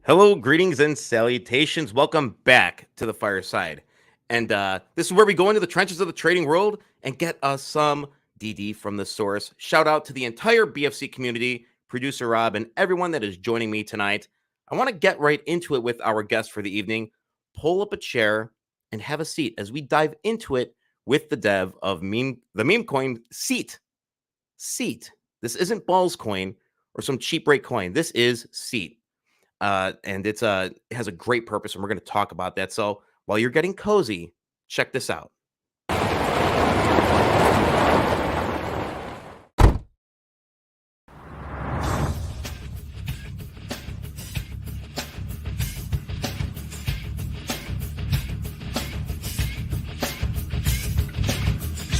Hello, greetings, and salutations. Welcome back to the fireside. And this is where we go into the trenches of the trading world and get us some DD from the source. Shout out to the entire BFC community, producer Rob, and everyone that is joining me tonight. I want to get right into it with our guest for the evening. Pull up a chair and have a seat as we dive into it with the dev of the meme coin Seat. Seat. This isn't Balls coin or some cheap rate coin. This is Seat. And it has a great purpose, and we're going to talk about that. So while you're getting cozy, check this out.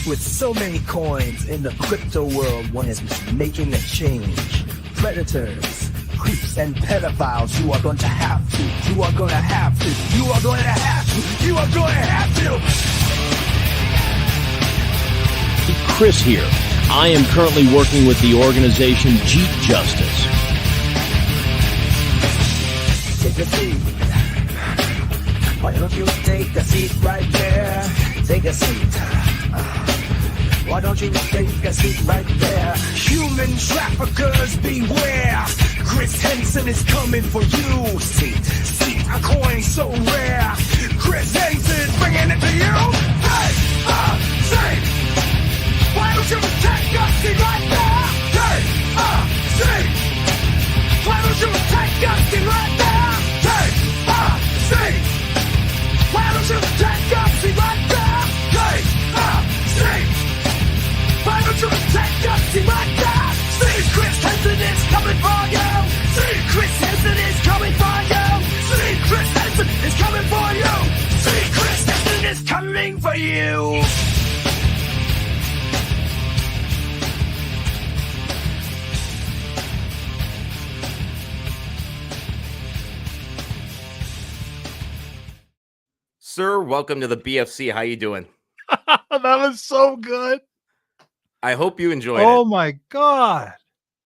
With so many coins in the crypto world, one is making a change. Predators, creeps, and pedophiles, you are going to have to. You are going to have to. You are going to have to. You are going to have to. Cris here. I am currently working with the organization Jeep Justice. Take a seat. Why don't you take a seat right there? Take a seat. Why don't you take a seat right there? Human traffickers beware. Cris Hensan is coming for you. Seat, a coin so rare. Cris Hensan bringing it to you. Take a seat. Why don't you take a seat right there? Take a seat. Why don't you take a seat right there? Take a seat. Why don't you take a seat right there? Take a seat. Why don't you take a seat right there? See, Cris Hensan is coming for you. See, Cris Hensan is coming for you. See, Cris Hensan is coming for you. See, Cris Hensan is coming for you. Sir, welcome to the BFC. How you doing? That was so good. I hope you enjoyed it. Oh my God.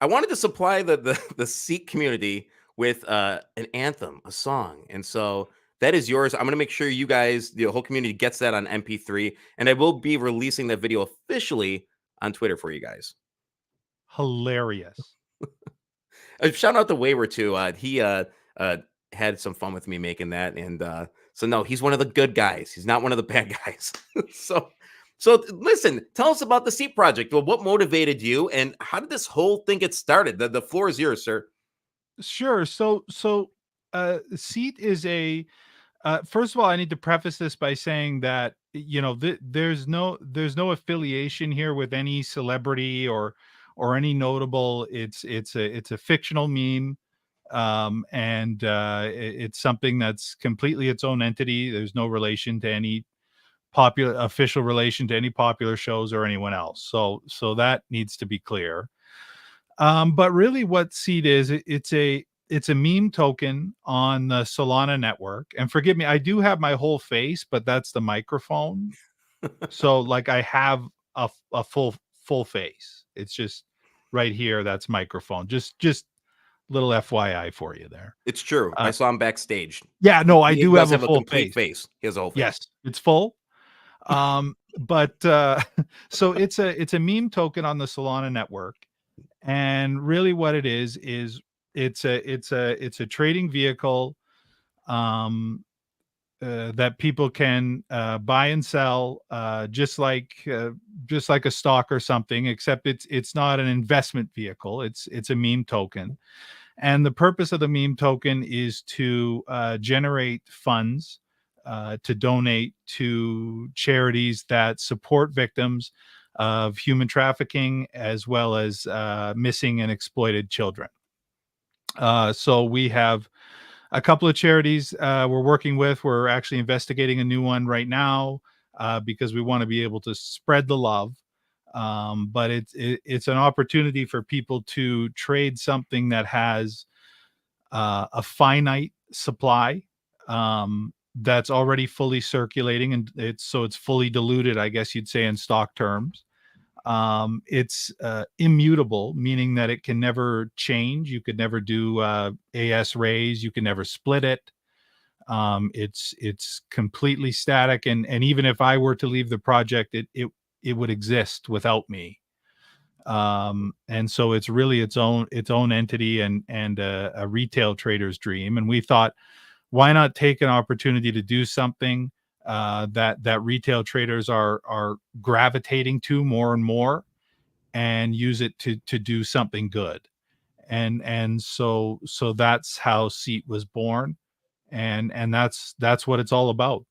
I wanted to supply the Seat community with an anthem, a song. And so that is yours. I'm going to make sure you guys, the whole community, gets that on MP3. And I will be releasing that video officially on Twitter for you guys. Hilarious. Shout out to Wayward, too. He had some fun with me making that. And so, no, he's one of the good guys. He's not one of the bad guys. So listen, tell us about the Seat project. Well, what motivated you, and how did this whole thing get started? The floor is yours, sir. Sure. So Seat is a first of all, I need to preface this by saying that there's no affiliation here with any celebrity or any notable. It's a fictional meme, and it's something that's completely its own entity. There's no relation to any official relation to any popular shows or anyone else. So that needs to be clear. But really what Seat is, it's a meme token on the Solana network. And forgive me, I do have my whole face, but that's the microphone. So like I have a full face. It's just right here. That's microphone. Just little FYI for you there. It's true. I saw him backstage. Yeah, no, I do have a full complete face. He has a whole face. Yes, it's full. But so it's a meme token on the Solana network, and really what it is it's a trading vehicle that people can buy and sell, just like a stock or something, except it's not an investment vehicle. It's a meme token, and the purpose of the meme token is to generate funds to donate to charities that support victims of human trafficking as well as missing and exploited children. So we have a couple of charities we're working with. We're actually investigating a new one right now because we want to be able to spread the love. But it's an opportunity for people to trade something that has a finite supply that's already fully circulating, and it's fully diluted, I guess you'd say, in stock terms. It's immutable, meaning that it can never change. You could never do AS raise. You can never split it. It's completely static, and even if I were to leave the project, it would exist without me. And so it's really its own entity, and a retail trader's dream. And we thought, why not take an opportunity to do something that retail traders are gravitating to more and more, and use it to do something good. And so that's how Seat was born, and that's what it's all about.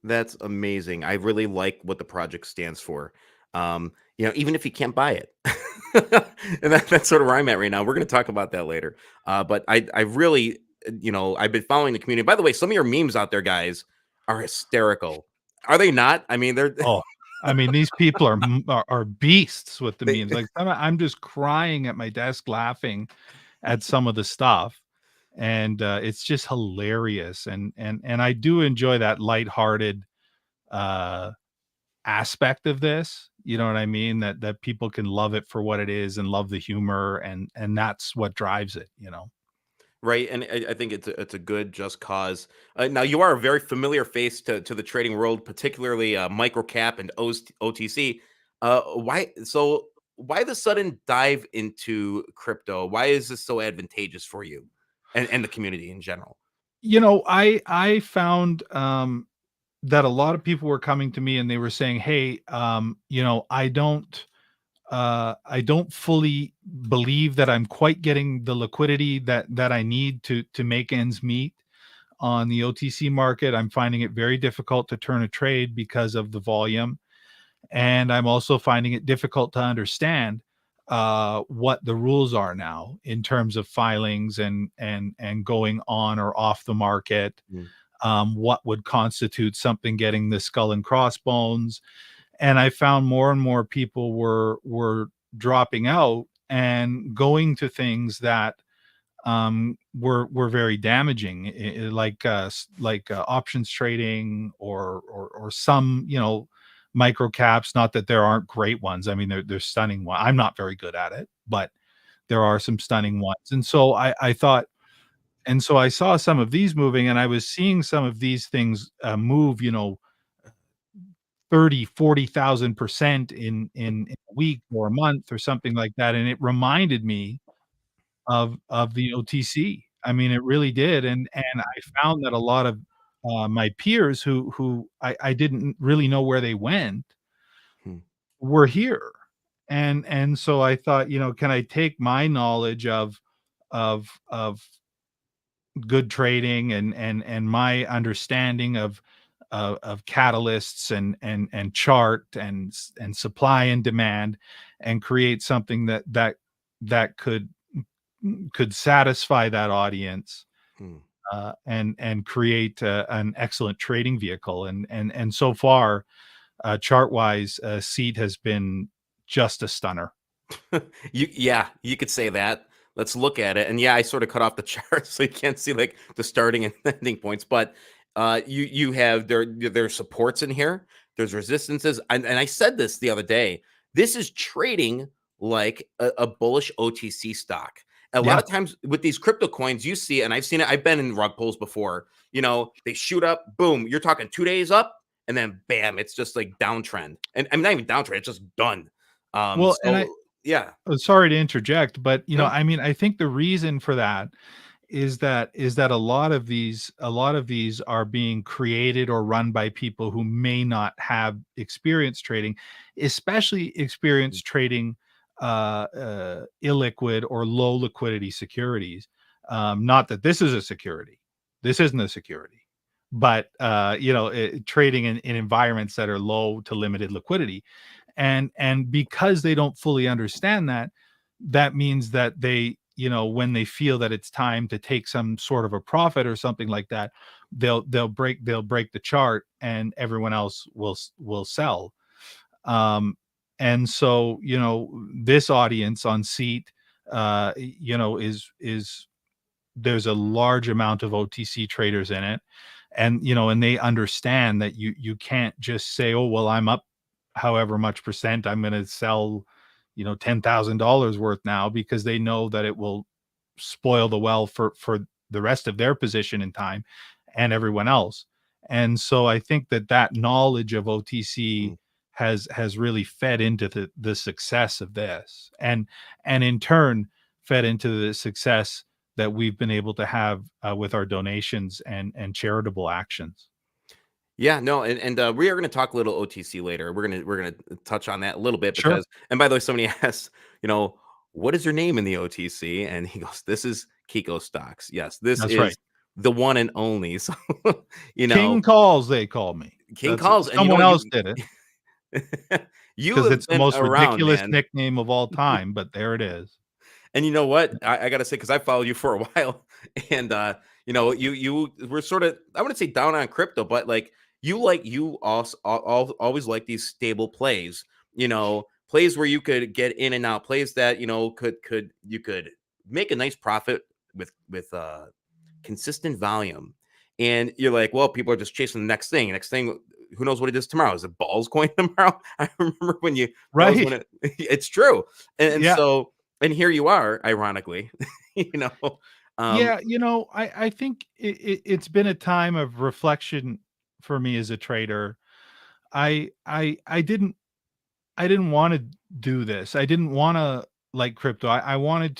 That's amazing. I really like what the project stands for. Even if you can't buy it. And that's sort of where I'm at right now. We're going to talk about that later. But I really, I've been following the community. By the way, some of your memes out there, guys, are hysterical. Are they not? I mean, they're Oh, I mean, these people are beasts with the they, memes. Like, I'm just crying at my desk laughing at some of the stuff, and it's just hilarious. And I do enjoy that lighthearted uh aspect of this. You know what I mean? That people can love it for what it is and love the humor, and that's what drives it, you know. right. And I think it's a good just cause. Now you are a very familiar face to the trading world, particularly microcap and OTC. Why the sudden dive into crypto? Why is this so advantageous for you and the community in general? I found that a lot of people were coming to me and they were saying, "Hey, I don't fully believe that I'm quite getting the liquidity that I need to make ends meet on the OTC market. I'm finding it very difficult to turn a trade because of the volume, and I'm also finding it difficult to understand what the rules are now in terms of filings and going on or off the market. Mm, What would constitute something getting the skull and crossbones?" And I found more and more people were dropping out and going to things that were very damaging, like options trading, or some, micro caps. Not that there aren't great ones. I mean, there's stunning one. I'm not very good at it, but there are some stunning ones. And so I saw some of these moving, and I was seeing some of these things move, 30, 40,000% in a week or a month or something like that. And it reminded me of the OTC. I mean, it really did. And I found that a lot of my peers who I didn't really know where they went hmm, were here. And so I thought, can I take my knowledge of good trading, and my understanding of catalysts and chart and supply and demand, and create something that could satisfy that audience, hmm. and create an excellent trading vehicle. And so far, chart wise, Seed has been just a stunner. You could say that. Let's look at it. And yeah, I sort of cut off the chart so you can't see like the starting and ending points. But you have there's supports in here. There's resistances. And I said this the other day. This is trading like a bullish OTC stock. A lot Yeah. of times with these crypto coins, you see, and I've seen it. I've been in rug pulls before. They shoot up, boom. You're talking 2 days up, and then bam, it's just like downtrend. And I'm not even downtrend; it's just done. Well, and So yeah. sorry to interject, but No. I mean, I think the reason for that is that a lot of these are being created or run by people who may not have experience trading, especially experience trading illiquid or low liquidity securities. Not that this is a security. This isn't a security. But trading in environments that are low to limited liquidity, and because they don't fully understand that, that means that they, when they feel that it's time to take some sort of a profit or something like that, they'll break the chart, and everyone else will sell. Um and so, this audience on Seat, is there's a large amount of OTC traders in it, and they understand that you can't just say, "Oh, well, I'm up however much percent I'm going to sell, $10,000 worth now, because they know that it will spoil the well for the rest of their position in time and everyone else. And so I think that knowledge of OTC Mm. has really fed into the success of this, and in turn fed into the success that we've been able to have with our donations and charitable actions. Yeah, no, and we are going to talk a little OTC later. We're gonna touch on that a little bit Sure. because, and by the way, somebody asked, what is your name in the OTC? And he goes, "This is Kiko Stocks." Yes, this That's right. is the one and only. So, you King know, calls, they call me. King That's calls, and someone else did it, you because have it's the been most around, ridiculous man. nickname of all time, but there it is. And you know what? I gotta say, because I followed you for a while, and you were sort of, I wouldn't say down on crypto, but you also always like these stable plays, plays where you could get in and out, plays that could make a nice profit with consistent volume. And you're like, well, people are just chasing the next thing. Next thing, who knows what it is tomorrow? Is it balls coin tomorrow? I remember that was when Right. it's true. And Yeah. so, and here you are, ironically, you know. Um, Yeah, I think it's been a time of reflection for me as a trader. I didn't want to do this. I didn't want to like crypto. I wanted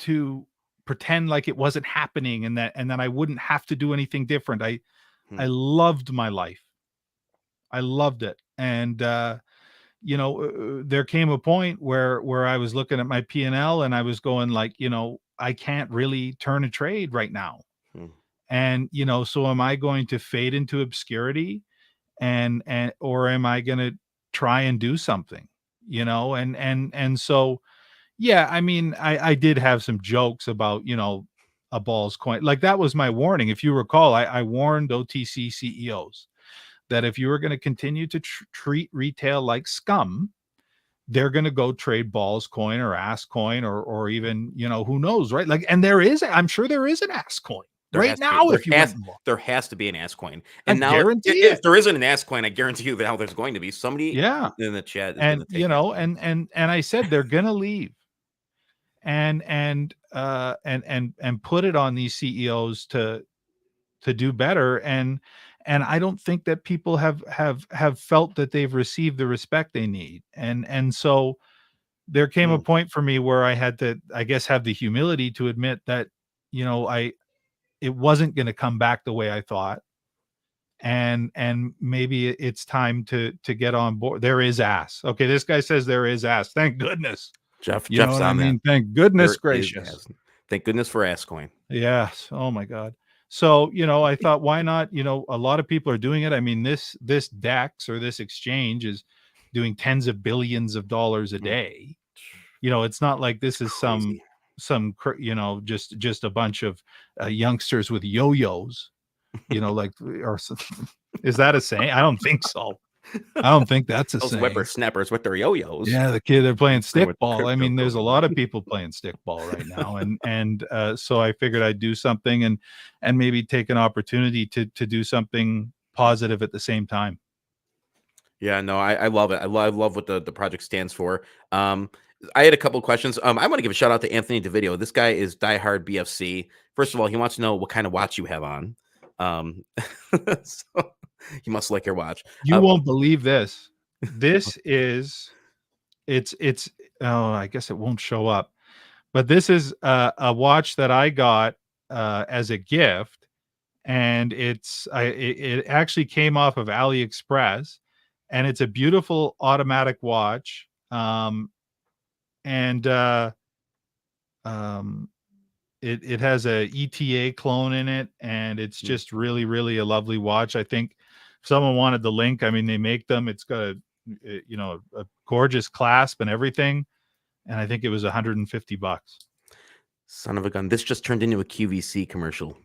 to pretend like it wasn't happening, and that I wouldn't have to do anything different. I hmm, loved my life. I loved it. And there came a point where I was looking at my P&L, and I was going like, I can't really turn a trade right now. hmm, And so am I going to fade into obscurity, and or am I going to try and do something? And so, yeah, I mean, I did have some jokes about, a balls coin. Like, that was my warning. If you recall, I warned OTC CEOs that if you were going to continue to treat retail like scum, they're going to go trade balls coin or ass coin, or even, who knows, right? Like, and I'm sure there is an ass coin there right has to be now if you went and look. there has to be an ass coin. I And now, guarantee if it. there isn't an ass coin, I guarantee you that now there's going to be somebody Yeah. in the chat is going And to take that coin. and I said they're going to leave, and put it on these CEOs to do better. And I don't think that people have felt that they've received the respect they need. And so there came a Hmm, point for me where I had to, I guess, have the humility to admit that, I it wasn't going to come back the way I thought. And maybe it's time to get on board. There is ass. Okay, this guy says there is ass. Thank goodness. You know Jeff's what I on that. mean? Thank goodness There is gracious. ass. Thank goodness for ass coin. Yes. Oh my God. So, I thought, why not? A lot of people are doing it. I mean, this DEX, or this exchange, is doing tens of billions of dollars a Hmm, day. It's not like it's this is crazy. just a bunch of youngsters with yo-yos, like, is that a saying? I don't think so. I don't think that's a Those saying. whippersnappers with their yo-yos. Yeah, they're playing Playing with the stickball. I crypto mean, there's a going. lot of people playing stickball right now, and so I figured I'd do something, and maybe take an opportunity to do something positive at the same time. Yeah, no, I love it. I love what the project stands for. I had a couple of questions. I want to give a shout out to Anthony DeVideo. This guy is diehard BFC. First of all, he wants to know what kind of watch you have on. So he must like your watch. You won't believe this. This is it's oh, I guess it won't show up, but this is a watch that I got as a gift, and it actually came off of AliExpress, and it's a beautiful automatic watch. And um, it has a ETA clone in it, and it's Mm. just really, really a lovely watch. I think if someone wanted the link, I mean, they make them. It's got a gorgeous clasp and everything, and I think it was $150. Son of a gun. This just turned into a QVC commercial.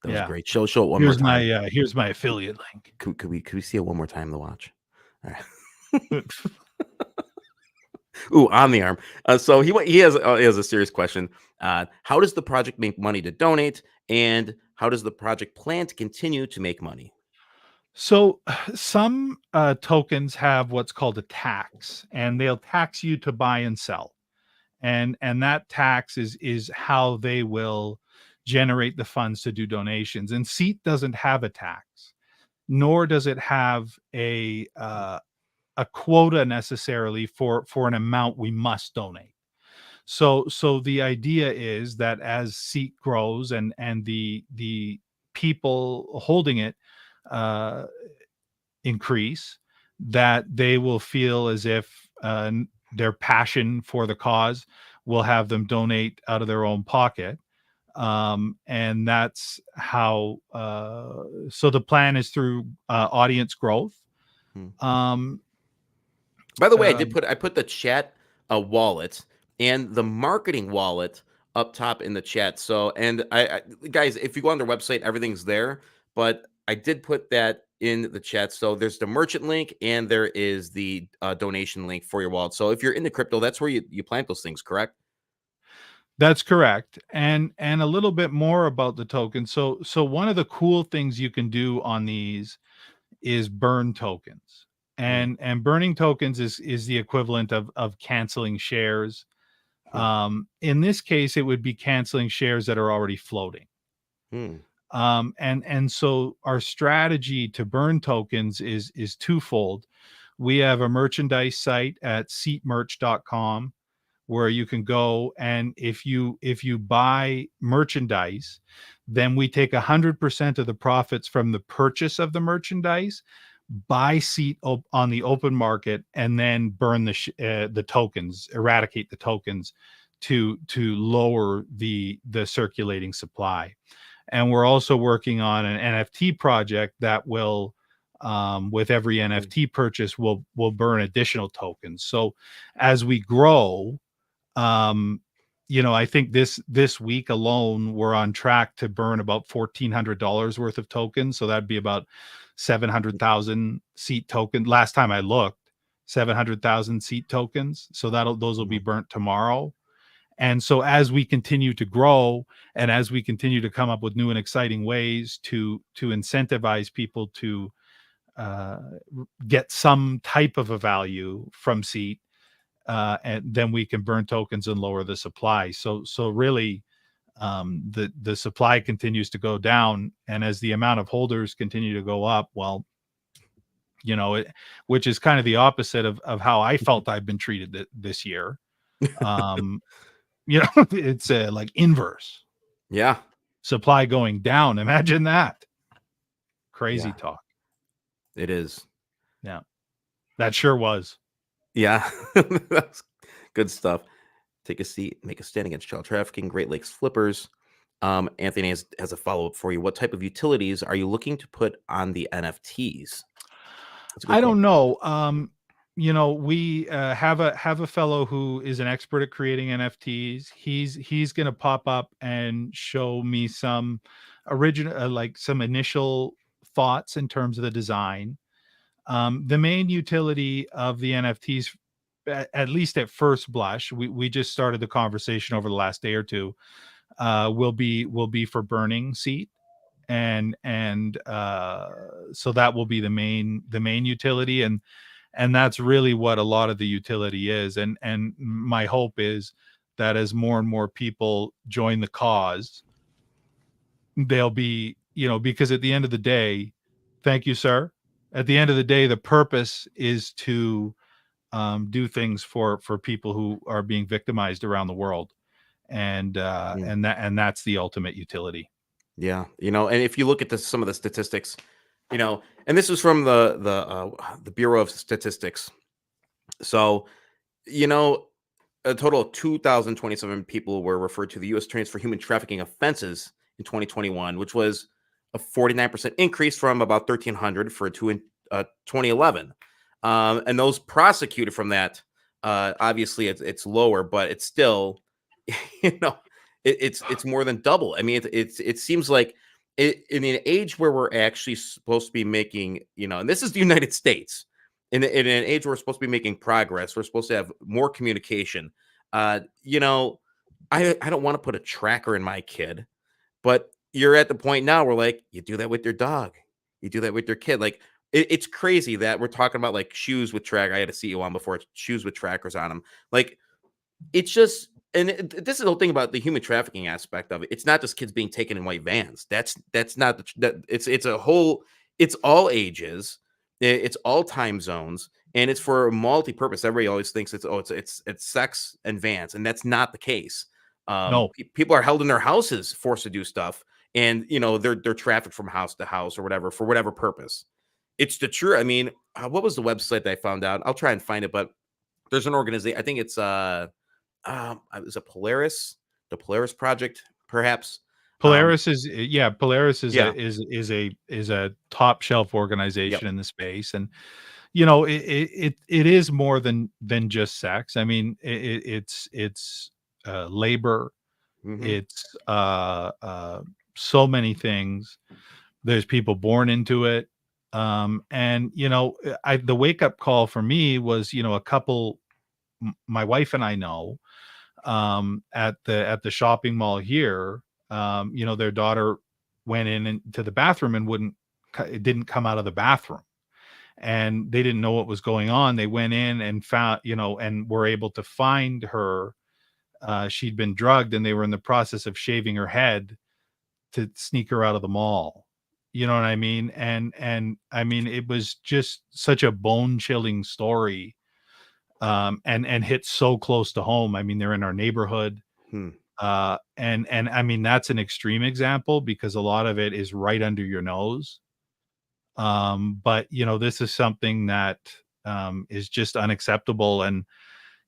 That was Yeah. great. Show it one more time. Here's my affiliate link. Could we see it one more time? The watch. All right. Ooh, on the arm. So he has a serious question. How does the project make money to donate, and how does the project plan to continue to make money? So some tokens have what's called a tax, and they'll tax you to buy and sell, and that tax is how they will generate the funds to do donations. And Seat doesn't have a tax, nor does it have a quota necessarily for an amount we must donate. So the idea is that as Seat grows and the people holding it uh, increase, that they will feel as if their passion for the cause will have them donate out of their own pocket. And that's how. So the plan is through audience growth. Hmm. Um, By the way, uh, I put the chat wallet and the marketing wallet up top in the chat. So, and I guys, if you go on their website, everything's there. But I did put that in the chat. So there's the merchant link and there is the donation link for your wallet. So if you're into crypto, that's where you plant those things, correct? That's correct. And a little bit more about the token. So one of the cool things you can do on these is burn tokens. Hmm. And burning tokens is the equivalent of canceling shares. Hmm. In this case, it would be canceling shares that are already floating. Hmm. And so our strategy to burn tokens is twofold. We have a merchandise site at seatmerch.com where you can go, and if you buy merchandise, then we take 100% of the profits from the purchase of the merchandise, buy Seat on the open market, and then burn the tokens, eradicate the tokens to lower the circulating supply. And we're also working on an NFT project that will, with every NFT purchase, will burn additional tokens. So as we grow, I think this week alone we're on track to burn about $1,400 worth of tokens. So that'd be about 700,000 Seat token. Last time I looked, 700,000 Seat tokens. So those will be burnt tomorrow. And so as we continue to grow and as we continue to come up with new and exciting ways to incentivize people to uh, get some type of a value from Seat, and then we can burn tokens and lower the supply. So really, the supply continues to go down, and as the amount of holders continue to go up, well, which is kind of the opposite of how I felt I've been treated this year. Um, it's like inverse Yeah. supply going down. Imagine that. Crazy Yeah. talk. It is. Yeah, that sure was. Yeah. That's good stuff. Take a seat, make a stand against child trafficking, Great Lakes flippers. Anthony has a follow up for you. What type of utilities are you looking to put on the NFTs? That's a good I don't question. know. We have a fellow who is an expert at creating NFTs. He's going to pop up and show me some original, like some initial thoughts in terms of the design. The main utility of the NFTs, at least at first blush, we just started the conversation over the last day or two, will be for burning Seat. And so that will be the main utility, and that's really what a lot of the utility is. And my hope is that as more and more people join the cause, they'll be, because at the end of the day, thank you, sir, at the end of the day, the purpose is to do things for people who are being victimized around the world, and Mm. that's the ultimate utility. Yeah, and if you look at some of the statistics, and this is from the Bureau of Statistics. So, a total of 2,027 people were referred to the U.S. Attorneys for human trafficking offenses in 2021, which was a 49% increase from about 1,300 for 2011. And those prosecuted from that, obviously, it's lower, but it's still, you know, it's more than double. I mean, it seems like in an age where we're actually supposed to be making, and this is the United States. In an age where we're supposed to be making progress, we're supposed to have more communication. Uh, you know, I don't want to put a tracker in my kid, but you're at the point now where like you do that with your dog. You do that with your kid. Like it's crazy that we're talking about like shoes with track. I had a CEO on before, shoes with trackers on them. Like it's just, and this is the whole thing about the human trafficking aspect of it. It's not just kids being taken in white vans. That's not that. It's a whole. It's all ages. It's all time zones, and it's for a multi-purpose. Everybody always thinks it's sex and vans, and that's not the case. No. People are held in their houses, forced to do stuff, and they're trafficked from house to house or whatever for whatever purpose. It's the true. I mean, what was the website that I found out? I'll try and find it, but there's an organization. I think it's is it Polaris, the Polaris Project, perhaps. Polaris Polaris is Yeah. is a top shelf organization in the space, and it is more than just sex. I mean, it's labor, Mhm. it's so many things. There's people born into it, and the wake up call for me was a couple, my wife and I know, at the shopping mall here. Their daughter went into the bathroom and it didn't come out of the bathroom, and they didn't know what was going on. They went in and found, and were able to find her. She'd been drugged, and they were in the process of shaving her head to sneak her out of the mall. You know what I mean? And I mean, it was just such a bone chilling story, and hit so close to home. I mean, they're in our neighborhood. Hmm. And I mean, that's an extreme example because a lot of it is right under your nose. But this is something that is just unacceptable. And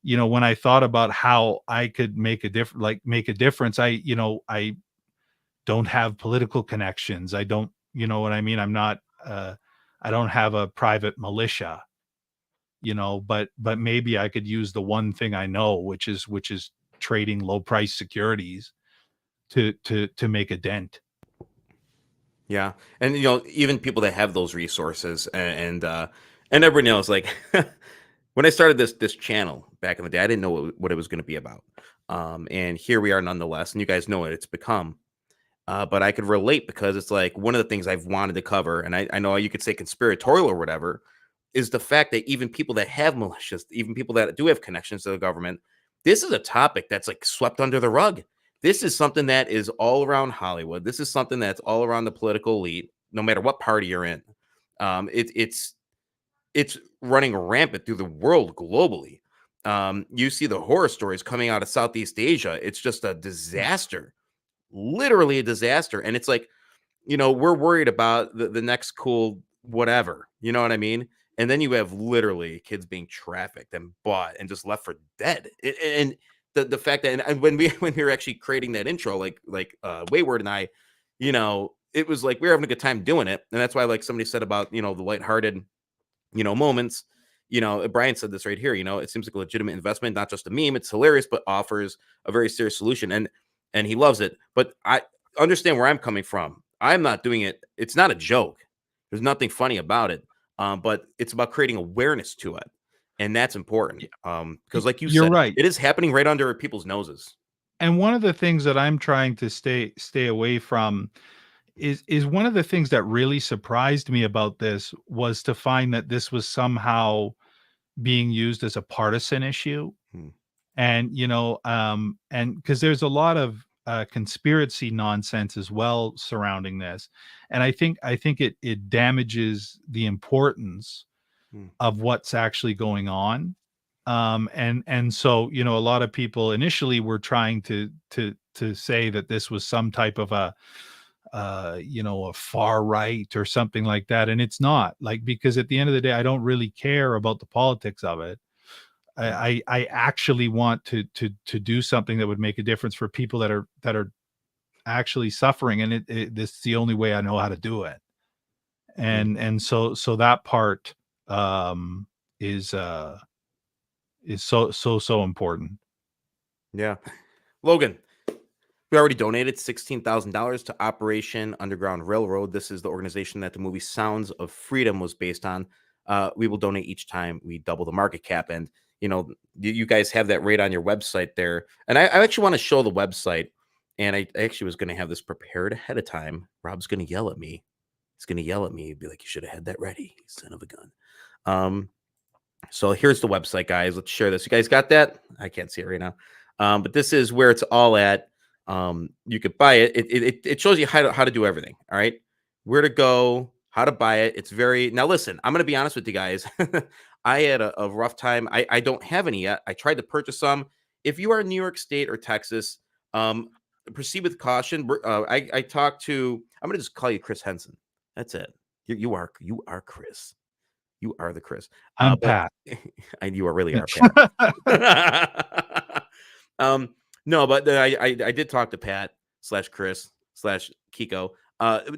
when I thought about how I could make a difference, I don't have political connections. I don't, you know what I mean? I'm not, I don't have a private militia, but maybe I could use the one thing I know, which is trading low price securities to make a dent. Yeah, and even people that have those resources, and everybody knows, like when I started this channel back in the day, I didn't know what it was going to be about. And here we are nonetheless, and you guys know what it's become. But I could relate because it's like one of the things I've wanted to cover, and I know you could say conspiratorial or whatever, is the fact that even people that have militias, even people that do have connections to the government, this is a topic that's like swept under the rug. This is something that is all around Hollywood. This is something that's all around the political elite, no matter what party you're in. It's running rampant through the world globally. You see the horror stories coming out of Southeast Asia. It's just a disaster, literally a disaster. And it's like, we're worried about the next cool whatever. You know what I mean? And then you have literally kids being trafficked and bought and just left for dead. And the fact that, and when we were actually creating that intro, like Wayward and I, it was like we were having a good time doing it. And that's why, like somebody said about the lighthearted moments. Brian said this right here. It seems like a legitimate investment, not just a meme. It's hilarious, but offers a very serious solution, and he loves it. But I understand where I'm coming from. I'm not doing it. It's not a joke. There's nothing funny about it. But it's about creating awareness to it, and that's important. Because, like you You're said, right. it is happening right under people's noses. And one of the things that I'm trying to stay away from is one of the things that really surprised me about this was to find that this was somehow being used as a partisan issue. Hmm. And and because there's a lot of conspiracy nonsense as well surrounding this, and I think it damages the importance Hmm. of what's actually going on. And so a lot of people initially were trying to say that this was some type of a a far right or something like that, and it's not. Like, because at the end of the day, I don't really care about the politics of it. I actually want to do something that would make a difference for people that are actually suffering, and this is the only way I know how to do it. And so that part is so important. Yeah, Logan, we already donated $16,000 to Operation Underground Railroad. This is the organization that the movie Sounds of Freedom was based on. We will donate each time we double the market cap, and you guys have that right on your website there. And I actually want to show the website, and I actually was going to have this prepared ahead of time. Rob's going to yell at me He's gonna yell at me. He'd be like, "You should have had that ready, you son of a gun." So here's the website, guys. Let's share this. You guys got that? I can't see it right now. But this is where it's all at. You could buy it. It shows you how to do everything. All right, where to go, how to buy it. It's very now. Listen, I'm gonna be honest with you guys. I had a rough time. I don't have any yet. I tried to purchase some. If you are in New York State or Texas, proceed with caution. I talked to. I'm gonna just call you Chris Hensan. That's it. You are Chris. You are the Chris. I'm But Pat. and you are really are Pat. No, but I did talk to Pat / Chris / Kiko.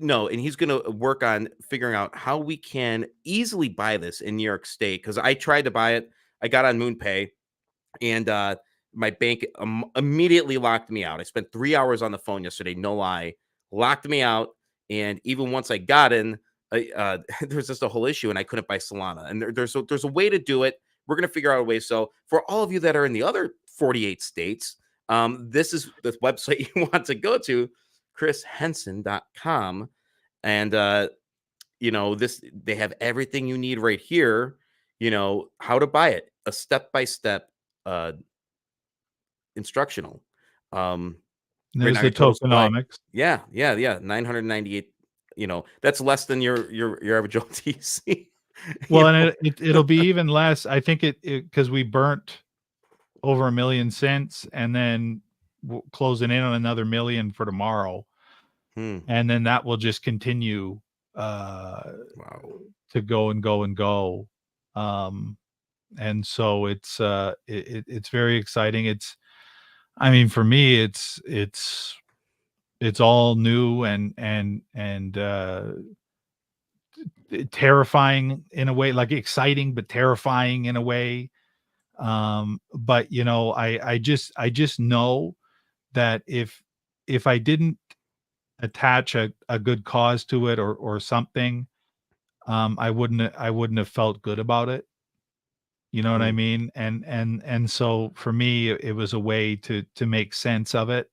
No, and he's gonna work on figuring out how we can easily buy this in New York State because I tried to buy it. I got on MoonPay, and my bank immediately locked me out. I spent 3 hours on the phone yesterday, no lie, locked me out. And even once I got in, there's just a whole issue, and I couldn't buy Solana. And there's a way to do it. We're gonna figure out a way. So for all of you that are in the other 48 states, this is the website you want to go to, chrishenson.com, and this they have everything you need right here. How to buy it, a step-by-step instructional. There's now the your total supply. tokenomics. Yeah. 998. That's less than your average OTC. Well, and it'll be even less. I think it because we burnt over 1 million cents, and then closing in on another 1 million for tomorrow, and then that will just continue to go and go and go. And so it's very exciting. I mean, for me, it's all new and terrifying in a way, like exciting but terrifying in a way. But I just know that if I didn't attach a good cause to it or something, I wouldn't have felt good about it. You know what I mean? And so for me, it was a way to make sense of it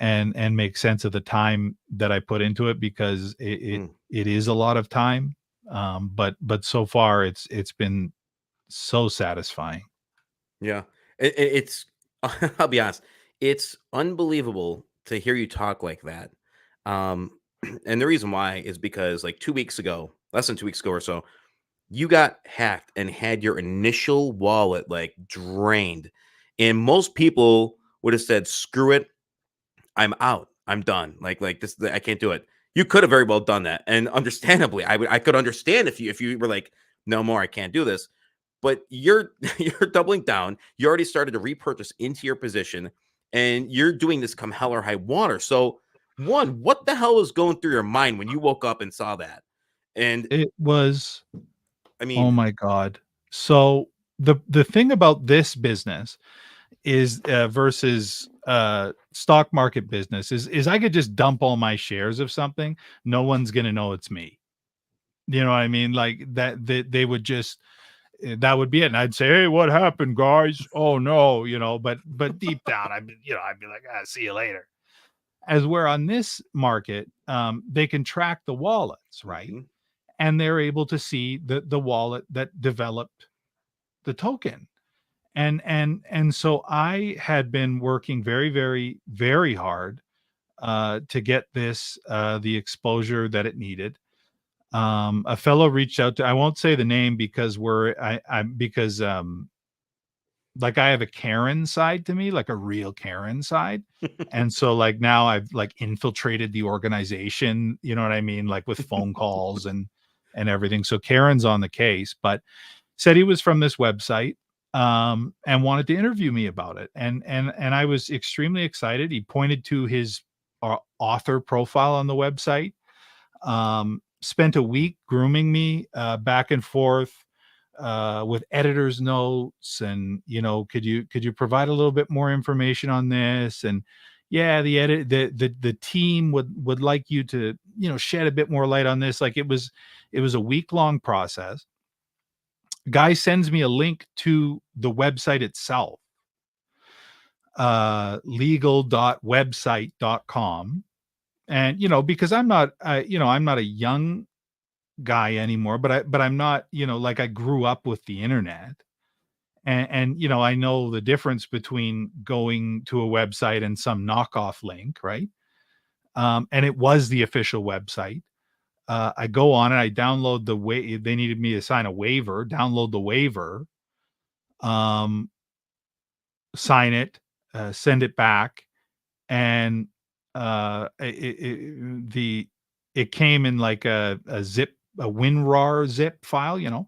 and make sense of the time that I put into it, because it is a lot of time. But so far it's been so satisfying. Yeah. It's I'll be honest, it's unbelievable to hear you talk like that. And the reason why is because like 2 weeks ago, less than 2 weeks ago or so, you got hacked and had your initial wallet like drained. And most people would have said, screw it, I'm out, I'm done. Like this, I can't do it. You could have very well done that. And understandably, I could understand if you were like, no more, I can't do this. But you're doubling down. You already started to repurchase into your position, and you're doing this come hell or high water. So one, what the hell was going through your mind when you woke up and saw that? And It was, I oh mean, my God. So the thing about this business is versus stock market business is I could just dump all my shares of something. No one's going to know it's me. You know what I mean? Like that they would just, that would be it. And I'd say, hey, what happened, guys? Oh no, but deep down, I'd be like, see you later. As we're on this market, they can track the wallets, right? And they're able to see the wallet that developed the token. And so I had been working very, very, very hard to get this the exposure that it needed. A fellow reached out to, I won't say the name because because like I have a Karen side to me, like a real Karen side. And so like now I've like infiltrated the organization, you know what I mean? Like with phone calls and everything. So Karen's on the case, but said he was from this website and wanted to interview me about it. And I was extremely excited. He pointed to his author profile on the website, spent a week grooming me back and forth with editor's notes, and could you provide a little bit more information on this? And yeah, the team would like you to shed a bit more light on this. Like it was a week-long process. Guy sends me a link to the website itself, legal.website.com, And because I'm not I'm not a young guy anymore, but I'm not, like, I grew up with the internet. And I know the difference between going to a website and some knockoff link, right? And it was the official website. I go on and I download they needed me to sign a waiver, download the waiver, um, sign it, send it back, and it came in like a WinRAR zip file,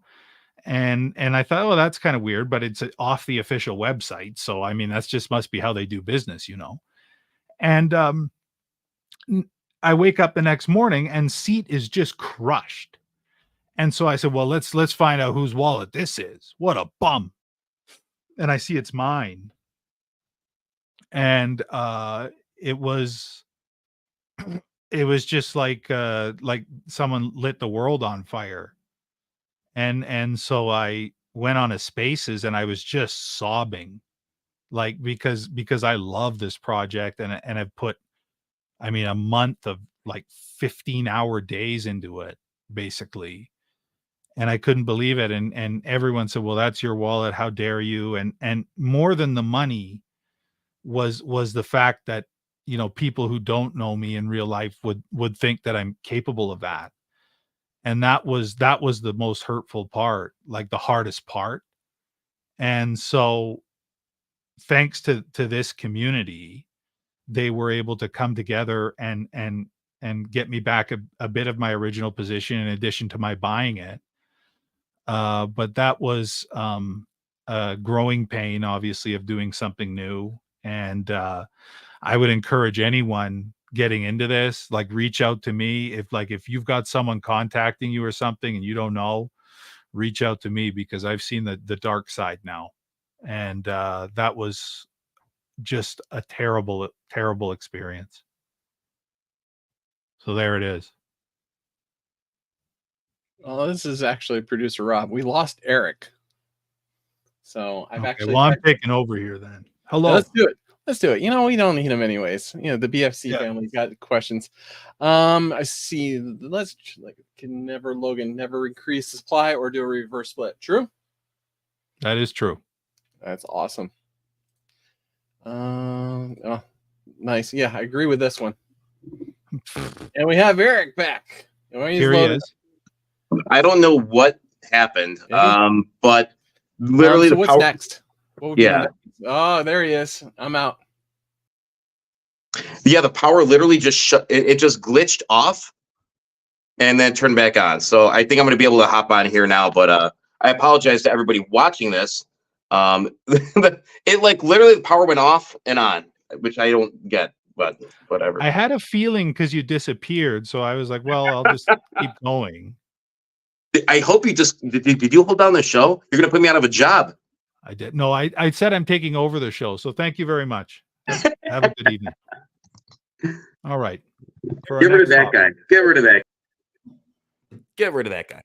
and I thought, oh, that's kind of weird, but it's off the official website, so I mean, that's just must be how they do business, And I wake up the next morning and Seat is just crushed. And so I said, well, let's find out whose wallet this is. What a bum. And I see it's mine. And it was just like someone lit the world on fire. And so I went on a Spaces and I was just sobbing, like, because I love this project, and I've put, I mean, a month of like 15-hour days into it, basically. And I couldn't believe it. And everyone said, well, that's your wallet. How dare you? And more than the money was the fact that, people who don't know me in real life would think that I'm capable of that. And that was the most hurtful part, like the hardest part. And so thanks to this community, they were able to come together and get me back a bit of my original position in addition to my buying it. But that was a growing pain, obviously, of doing something new. And I would encourage anyone getting into this, like, reach out to me. If you've got someone contacting you or something and you don't know, reach out to me, because I've seen the dark side now. And that was just a terrible, terrible experience. So there it is. Well, this is actually producer Rob. We lost Eric. So I'm taking over here then. Hello. Let's do it. Let's do it. We don't need him anyways. The BFC family's got questions. I see. Can never increase supply or do a reverse split. True? That is true. That's awesome. Oh, nice. Yeah, I agree with this one. And we have Eric back. Here he is. I don't know what happened, but literally, so what's next? Yeah. Oh, there he is. I'm out. Yeah, the power literally just shut. It just glitched off, and then turned back on. So I think I'm going to be able to hop on here now. But I apologize to everybody watching this. It literally the power went off and on, which I don't get. But whatever. I had a feeling because you disappeared, so I was like, well, I'll just keep going. I hope you just did you hold down the show? You're going to put me out of a job. I did. No, I said I'm taking over the show. So thank you very much. Have a good evening. All right. Get rid of that guy. Get rid of that. Get rid of that guy.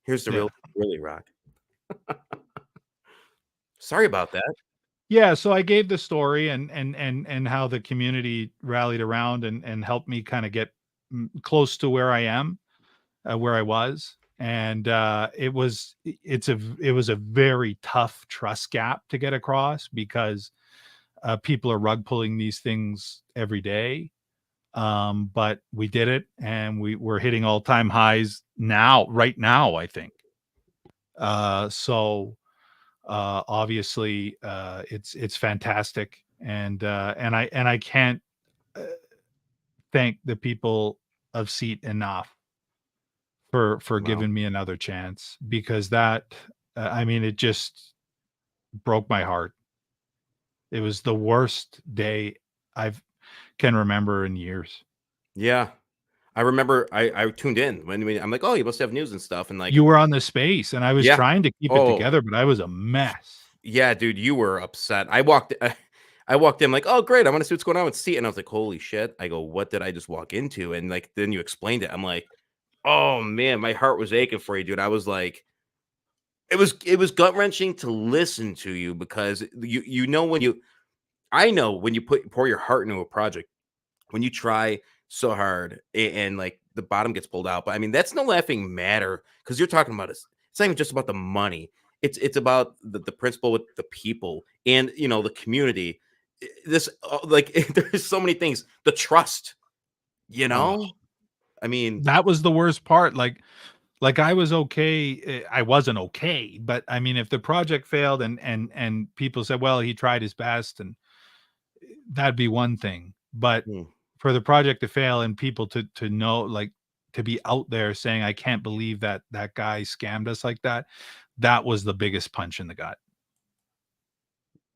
Here's the really rock. Sorry about that. Yeah, so I gave the story and how the community rallied around and helped me kind of get close to where I am, where I was. And it was a very tough trust gap to get across, because people are rug pulling these things every day. But we did it, and we're hitting all-time highs right now, I think. So obviously it's fantastic. And I can't thank the people of Seat enough for giving me another chance, because that it just broke my heart. It was the worst day I can remember in years. Yeah, I remember I tuned in when I'm like, oh, you must have news and stuff, and like, you were on the Space, and I was trying to keep it together, but I was a mess. Yeah, dude, you were upset. I walked in like, oh, great, I want to see what's going on with Seat, and I was like, holy shit. I go, what did I just walk into? And like, then you explained it. I'm like, oh man, my heart was aching for you, dude. I was like, it was gut-wrenching to listen to you, because I know when you pour your heart into a project, when you try so hard, and like the bottom gets pulled out. But I mean, that's no laughing matter, because you're talking about it's not even just about the money. It's about the principle with the people and the community. This like there's so many things. The trust, Oh, I mean, that was the worst part. Like I was okay. I wasn't okay, but I mean, if the project failed and people said, well, he tried his best, and that'd be one thing. But mm, for the project to fail and people to know, like, to be out there saying, I can't believe that that guy scammed us like that, that was the biggest punch in the gut.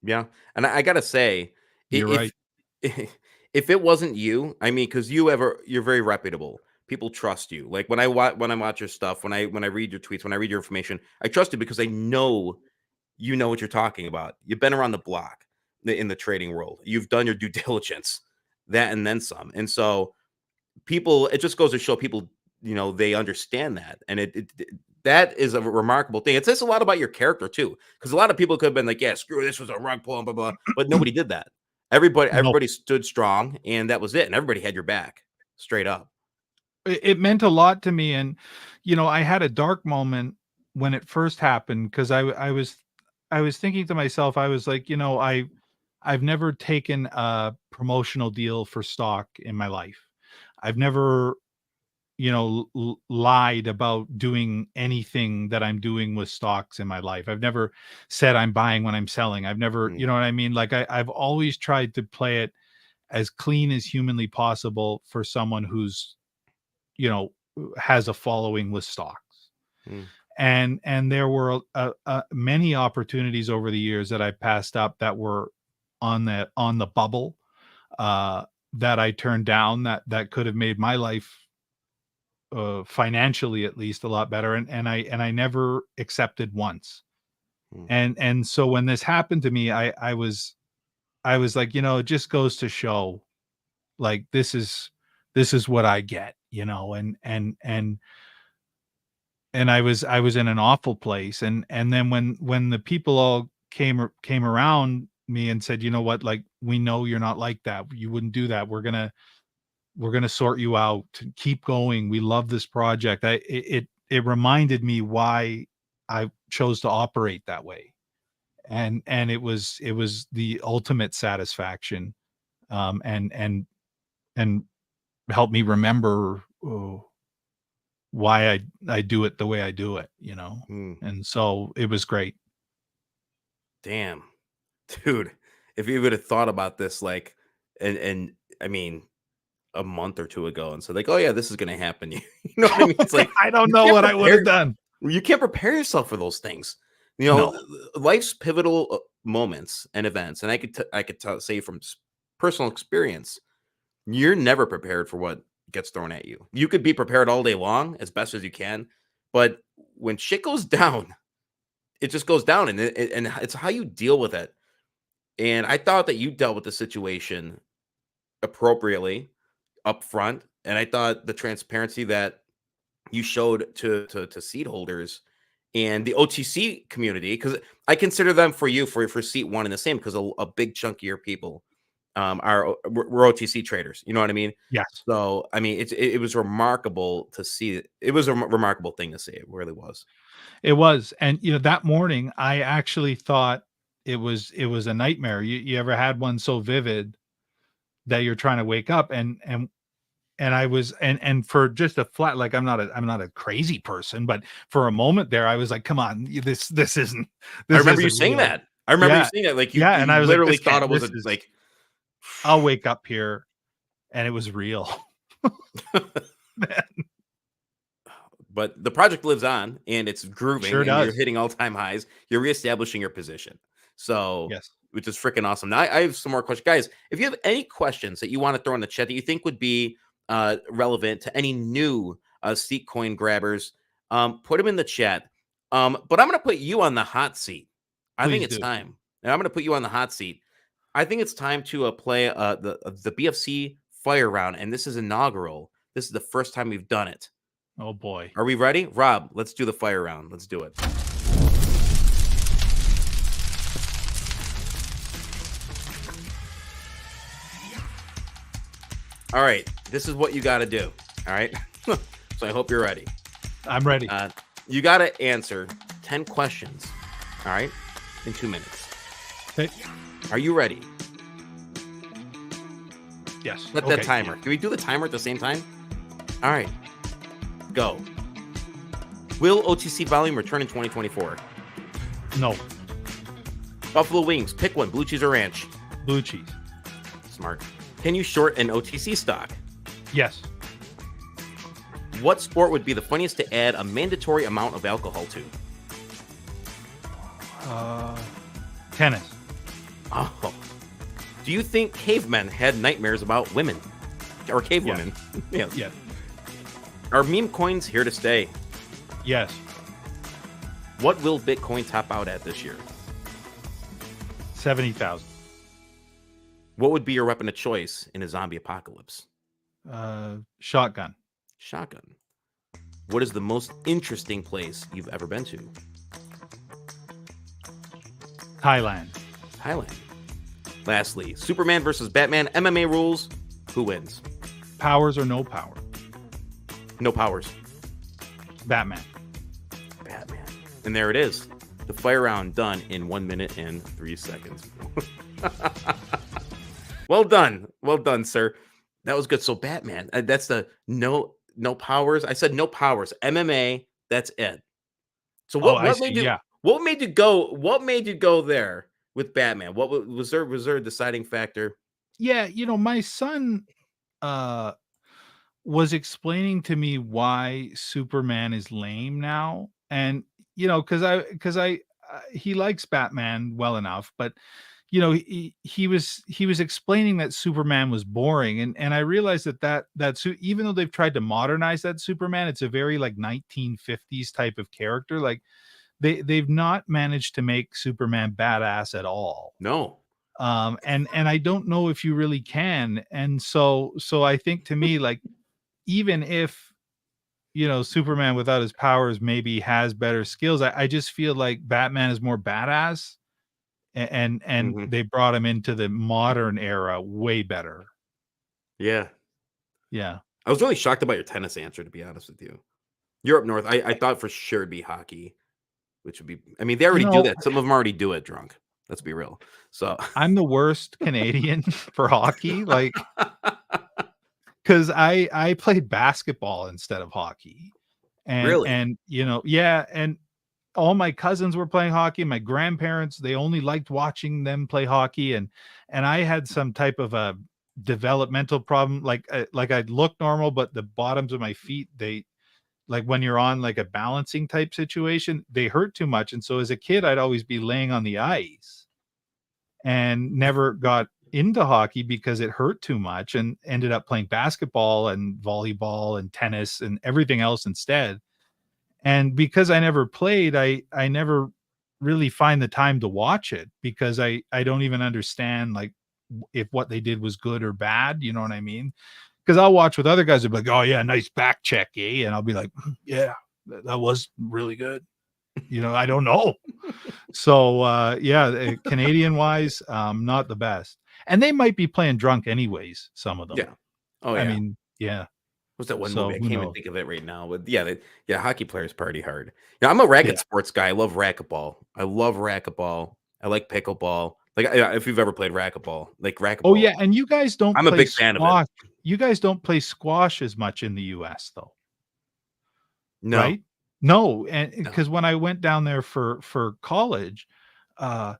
yeah. And I gotta say, You're if right. if it wasn't you, I mean, because you're very reputable. People trust you. Like when I watch your stuff, when I read your tweets, when I read your information, I trust you because I know you know what you're talking about. You've been around the block in the trading world. You've done your due diligence, that and then some. And so people, it just goes to show people, they understand that, and that is a remarkable thing. It says a lot about your character too, because a lot of people could have been like, "Yeah, screw this was a rug pull," blah blah, but nobody did that. Everybody, No, everybody stood strong, and that was it. And everybody had your back, straight up. it meant a lot to me. And I had a dark moment when it first happened, because I was thinking to myself, I was like, I've never taken a promotional deal for stock in my life. I've never, lied about doing anything that I'm doing with stocks in my life. I've never said I'm buying when I'm selling. I've never, Mm, you know what I mean? Like I've always tried to play it as clean as humanly possible for someone who's, you know, has a following with stocks. mm, And there were many opportunities over the years that I passed up that were on the bubble, uh, that I turned down, that could have made my life, financially at least, a lot better. And I never accepted once. mm, And so when this happened to me, I was like, it just goes to show, like, this is what I get, and I was in an awful place. And then when the people all came around me and said, you know what, like, we know you're not like that, you wouldn't do that, we're gonna sort you out, keep going, we love this project. It reminded me why I chose to operate that way. And it was the ultimate satisfaction, and helped me remember, why I do it the way I do it. mm. And so it was great. Damn, dude. If you would have thought about this, like, and I mean, a month or two ago, and said like, "Oh yeah, this is gonna happen," you know what I mean? It's like I don't you know can't what I would have prepare. done. You can't prepare yourself for those things. No. Life's pivotal moments and events, and I could say from personal experience, you're never prepared for what gets thrown at you. You could be prepared all day long as best as you can, but when shit goes down, it just goes down, and it's how you deal with it. And I thought that you dealt with the situation appropriately up front, and I thought the transparency that you showed to seat holders and the OTC community, because I consider them for you for seat one in the same, because a big chunk of your people we're OTC traders. You know what I mean? Yes. So I mean, it was remarkable to see it. It was a remarkable thing to see. It really was. It was. And that morning I actually thought it was a nightmare. You ever had one so vivid that you're trying to wake up? And I was, and for just a flat, like, I'm not a crazy person, but for a moment there I was like, come on, this isn't, I this remember you isn't saying real. that. I remember you Yeah. saying that. Like Yeah. And you I was like, literally this thought can't, it was this is, like. I'll wake up here, and it was real. But the project lives on, and it's grooving, Sure and you're does. hitting all-time highs. You're reestablishing your position. So, Yes. which is freaking awesome. Now, I have some more questions. Guys, if you have any questions that you want to throw in the chat that you think would be relevant to any new seat coin grabbers, put them in the chat. But I'm going to put you on the hot seat. I think Please it's do. time. And I'm going to put you on the hot seat. I think it's time to play the BFC fire round, and this is inaugural. This is the first time we've done it. Oh boy. Are we ready? Rob, let's do the fire round. Let's do it. All right, this is what you got to do. All right, so I hope you're ready. I'm ready. You got to answer 10 questions. All right, in 2 minutes. Okay. Are you ready? Yes. Let that timer. Can we do the timer at the same time? All right, go. Will OTC volume return in 2024? No. Buffalo wings, pick one, blue cheese or ranch? Blue cheese. Smart. Can you short an OTC stock? Yes. What sport would be the funniest to add a mandatory amount of alcohol to? Tennis. Oh. Do you think cavemen had nightmares about women? Or cave women? Yeah. Yes. Are meme coins here to stay? Yes. What will Bitcoin top out at this year? 70,000. What would be your weapon of choice in a zombie apocalypse? Shotgun. Shotgun. What is the most interesting place you've ever been to? Thailand. Thailand. Lastly, Superman versus Batman MMA rules. Who wins? Powers or no power? No powers. Batman. Batman. And there it is. The fire round done in 1 minute and 3 seconds. Well done. Well done, sir. That was good. So Batman, that's the no powers. I said no powers. MMA, that's it. So what made you what made you go there with Batman? What was there a deciding factor? Yeah, my son was explaining to me why Superman is lame now, and because he likes Batman well enough, but he was explaining that Superman was boring, and I realized that even though they've tried to modernize that Superman, it's a very like 1950s type of character. Like they've not managed to make Superman badass at all. No. And I don't know if you really can. And so I think, to me, like, even if Superman without his powers maybe has better skills, I just feel like Batman is more badass, and they brought him into the modern era way better. Yeah. I was really shocked about your tennis answer, to be honest with you. You're up north. I thought for sure it'd be hockey, which would be, I mean, they already do that. Some of them already do it drunk. Let's be real. So I'm the worst Canadian for hockey, like, because I played basketball instead of hockey. And really? And and all my cousins were playing hockey. My grandparents, they only liked watching them play hockey, and I had some type of a developmental problem. Like I'd look normal, but the bottoms of my feet, they, like, when you're on like a balancing type situation, they hurt too much. And so as a kid, I'd always be laying on the ice, and never got into hockey because it hurt too much, and ended up playing basketball and volleyball and tennis and everything else instead. And because I never played, I never really find the time to watch it, because I don't even understand, like, if what they did was good or bad. You know what I mean? Because I'll watch with other guys who'll be like, oh yeah, nice back check, eh? And I'll be like, yeah, that was really good. I don't know. So Canadian wise, not the best. And they might be playing drunk anyways, some of them. Yeah. Oh yeah. I mean, yeah. What's that one movie? I can't even think of it right now. But hockey players party hard. I'm a racket sports guy. I love racquetball. I like pickleball. Like, if you've ever played racquetball, like racquetball. Oh yeah, and you guys don't. I'm a big fan of it. You guys don't play squash as much in the U.S. though. No. Right? No, and because when I went down there for college, I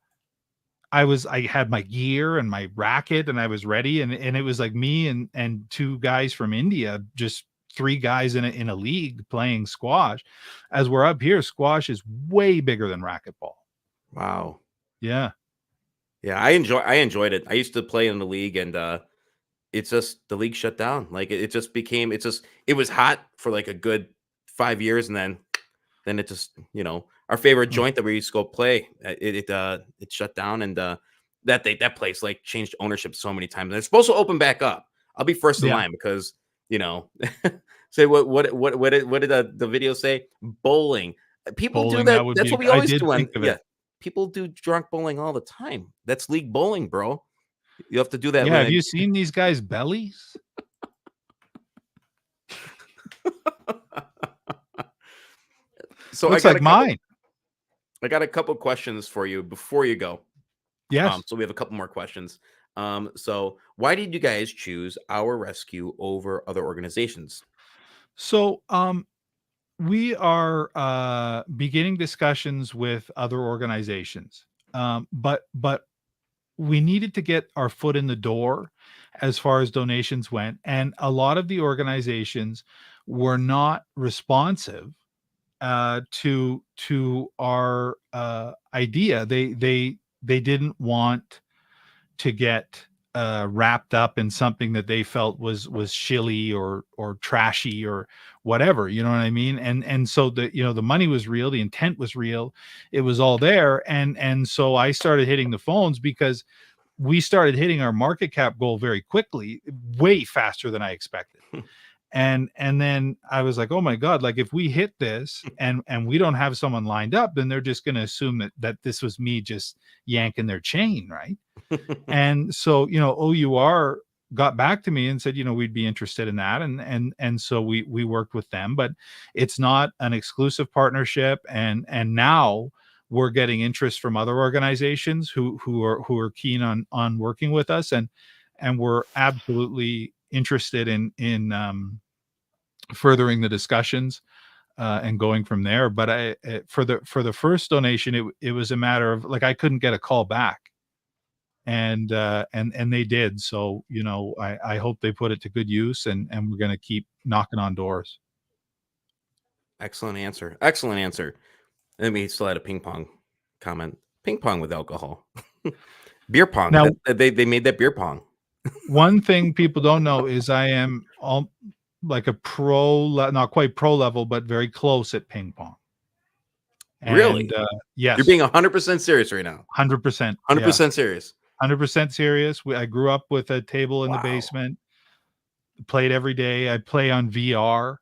had my gear and my racket, and I was ready, and it was like me and two guys from India, just three guys in a league playing squash. As we're up here, squash is way bigger than racquetball. Wow. Yeah. Yeah, I enjoyed it. I used to play in the league, and it's just the league shut down. Like it was hot for like a good 5 years, and then it just, our favorite joint that we used to go play, it shut down, and that place like changed ownership so many times. And it's supposed to open back up. I'll be first in line, because say what did the video say? Bowling. People do that. That's what we always do. Yeah. People do drunk bowling all the time. That's league bowling, bro. You have to do that. Yeah, have you seen these guys' bellies? So Looks like mine. I got a couple questions for you before you go. Yes. So we have a couple more questions. So why did you guys choose Our Rescue over other organizations? So we are beginning discussions with other organizations, but we needed to get our foot in the door as far as donations went, and a lot of the organizations were not responsive to our idea. They didn't want to get wrapped up in something that they felt was shilly or trashy or whatever, you know what I mean? And so the money was real, the intent was real, it was all there, and so I started hitting the phones because we started hitting our market cap goal very quickly, way faster than I expected. And then I was like, oh my God, like if we hit this and we don't have someone lined up, then they're just going to assume that this was me just yanking their chain, right? And so, OUR got back to me and said, we'd be interested in that. And so we worked with them, but it's not an exclusive partnership. And now we're getting interest from other organizations who are keen on working with us. And we're absolutely interested in furthering the discussions and going from there. But for the first donation, it was a matter of like, I couldn't get a call back. And they did. So, I hope they put it to good use, and we're going to keep knocking on doors. Excellent answer. Excellent answer. Let me still add a ping pong comment. Ping pong with alcohol. Beer pong. Now, they made that beer pong. One thing people don't know is I am like a not quite pro level, but very close at ping pong. And, really? Yes. You're being 100% serious right now. 100%. 100% serious. 100% serious. I grew up with a table in the basement, played every day. I play on VR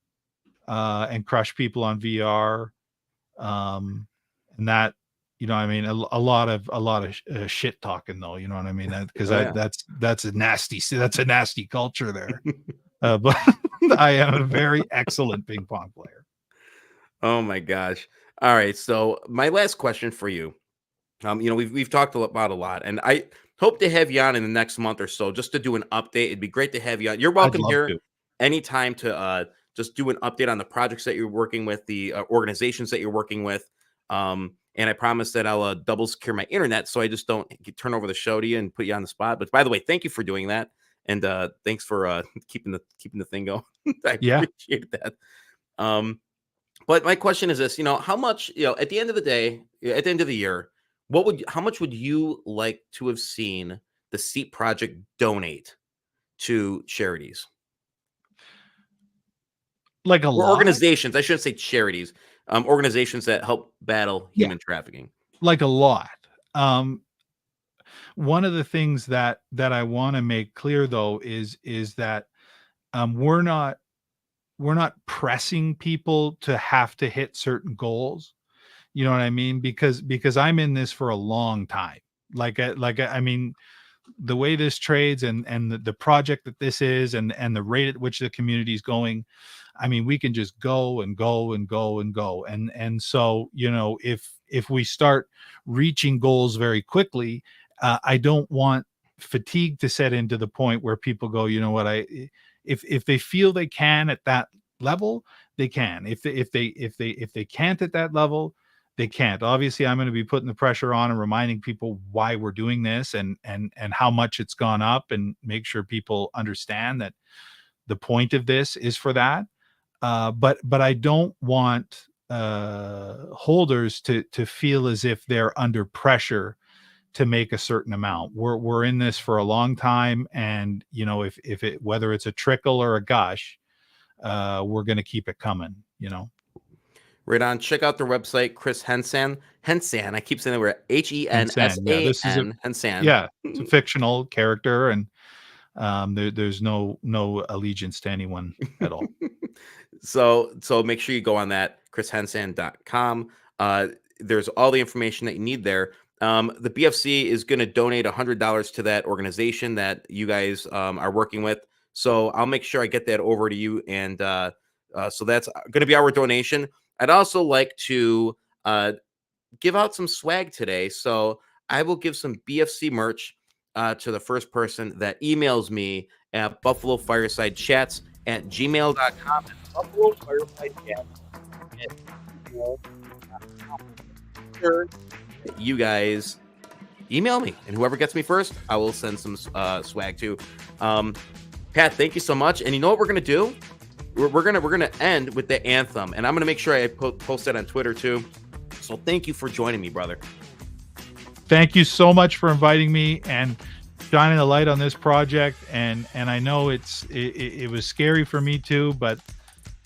and crush people on VR. And that, a lot of shit talking though, you know what I mean? Because that's a nasty culture there. But I am a very excellent ping pong player. Oh my gosh. All right. So my last question for you. We've talked about a lot, and I hope to have you on in the next month or so just to do an update. It'd be great to have you on. You're welcome here anytime to just do an update on the projects that you're working with, the organizations that you're working with. And I promise that I'll double secure my internet so I just don't turn over the show to you and put you on the spot. But by the way, thank you for doing that, and thanks for keeping the thing going. I appreciate that. But my question is this: how much at the end of the day, at the end of the year, how much would you like to have seen the Seat Project donate to charities? Like a lot? Organizations. I shouldn't say charities. Organizations that help battle human trafficking. Like a lot. One of the things that I want to make clear though is that we're not pressing people to have to hit certain goals. You know what I mean? Because I'm in this for a long time. I mean, the way this trades and the project that this is and the rate at which the community is going, I mean, we can just go and go and go and go. And so, if we start reaching goals very quickly, I don't want fatigue to set into the point where people go, you know what, if they feel they can at that level, they can. If they can't at that level, they can't. Obviously, I'm going to be putting the pressure on and reminding people why we're doing this and how much it's gone up, and make sure people understand that the point of this is for that. But I don't want holders to feel as if they're under pressure to make a certain amount. We're in this for a long time, and if it, whether it's a trickle or a gush, we're going to keep it coming. Right on. Check out their website, Cris Hensan. Hensan. I keep saying that we're Hensan. Yeah, this is Hensan. Yeah, it's a fictional character, and there's no allegiance to anyone at all. So make sure you go on that, chrishensan.com. There's all the information that you need there. The BFC is going to donate $100 to that organization that you guys are working with. So I'll make sure I get that over to you, and So that's going to be our donation. I'd also like to give out some swag today. So I will give some BFC merch to the first person that emails me at buffalofiresidechats@gmail.com. You guys email me, and whoever gets me first, I will send some swag to. Pat, thank you so much. And you know what we're gonna do? We're gonna end with the anthem, and I'm gonna make sure I post that on Twitter too. So thank you for joining me, brother. Thank you so much for inviting me and shining a light on this project. And I know it was scary for me too, but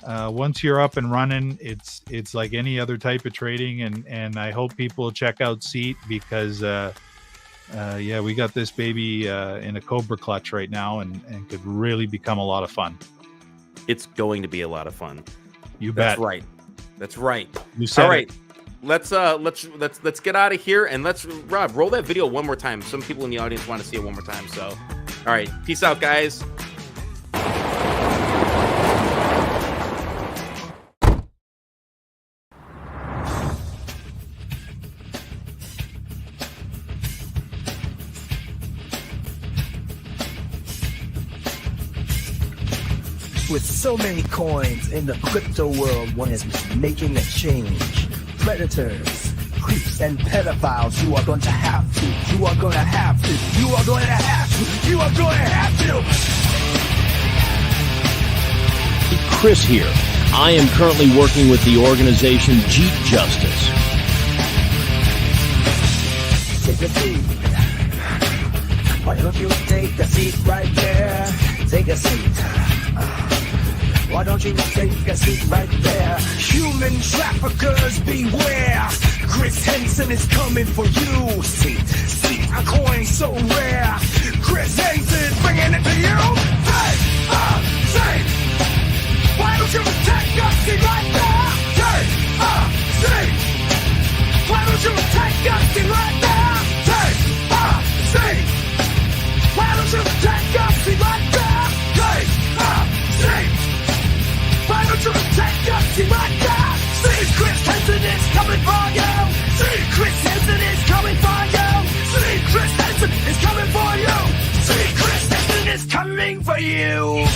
once you're up and running, it's like any other type of trading. And I hope people check out Seat because yeah, we got this baby in a Cobra clutch right now, and could really become a lot of fun. It's going to be a lot of fun. You bet. That's right. That's right. You said all right. it. Let's get out of here, and let's Rob, roll that video one more time. Some people in the audience want to see it one more time. So, all right, peace out, guys. With so many coins in the crypto world, one is making a change. Predators, creeps, and pedophiles, you are going to have to. You are going to have to. You are going to have to. You are going to have to. Cris here. I am currently working with the organization Jeep Justice. Take a seat. Why don't you take a seat right there? Take a seat. Why don't you take a seat right there? Human traffickers, beware. Cris Hensan is coming for you. Seat, a coin so rare. Cris Hensan bringing it to you. Take a seat. Why don't you take a seat right there? Take a seat. Why don't you take a seat right there? Take a seat. Why don't you take a seat right there? Take a seat. Why don't you take a seat right there? See, Cris Hensan is coming for you. See, Cris Hensan is coming for you. See, Cris Hensan is coming for you. See, Cris Hensan is coming for you.